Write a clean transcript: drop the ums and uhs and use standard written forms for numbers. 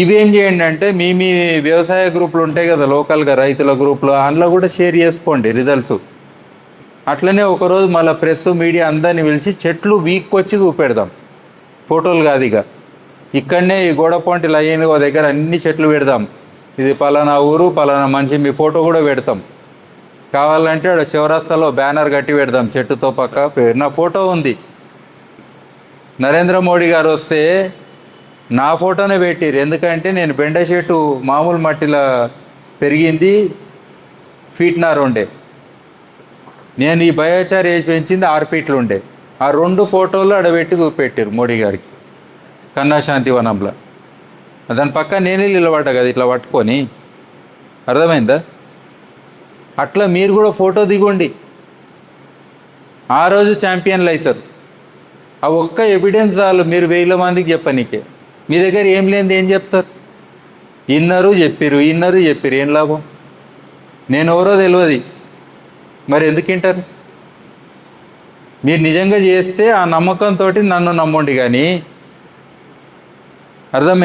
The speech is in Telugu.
ఇవేం చేయండి అంటే మీ వ్యవసాయ గ్రూపులు ఉంటాయి కదా లోకల్గా రైతుల గ్రూపులు, అందులో కూడా షేర్ చేసుకోండి రిజల్ట్స్. అట్లనే ఒకరోజు మళ్ళీ ప్రెస్ మీడియా అందరినీ పిలిచి చెట్లు వీక్కొచ్చి చూపెడదాం, ఫోటోలు కాదు ఇక. ఇక్కడనే ఈ గోడపాంటి లైన్ దగ్గర అన్ని చెట్లు పెడదాం, ఇది పలానా ఊరు పలానా మనిషి, మీ ఫోటో కూడా పెడతాం. కావాలంటే చౌరస్తాలో బ్యానర్ కట్టి పెడదాం చెట్టుతో పక్క నా ఫోటో ఉంది. నరేంద్ర మోడీ గారు వస్తే నా ఫోటోనే పెట్టిరు, ఎందుకంటే నేను బెండ చెట్టు మామూలు మట్టిలో పెరిగింది, ఫీట్నర్ ఉండే. నేను ఈ బయోచార్ వేసి పెంచింది 6 ఫీట్లు ఉండే. ఆ 2 ఫోటోలు అడబెట్టి చూపెట్టారు మోడీ గారికి కన్నా శాంతివనంలో. దాని పక్క నేనే నిలబడ్డా కదా ఇట్లా పట్టుకొని, అర్థమైందా? అట్లా మీరు కూడా ఫోటో దిగండి, ఆ రోజు ఛాంపియన్లు అవుతారు. ఆ ఒక్క ఎవిడెన్స్ చాలు మీరు 1000 మందికి చెప్పనీకే. మీ దగ్గర ఏం లేనిది ఏం చెప్తారు? ఇన్నరు చెప్పిరు ఏం లాభం? నేను ఎవరో తెలియదు, మరి ఎందుకు వింటారు? మీరు నిజంగా చేస్తే ఆ నమ్మకంతో నన్ను నమ్మండి, కానీ అర్థమైంది.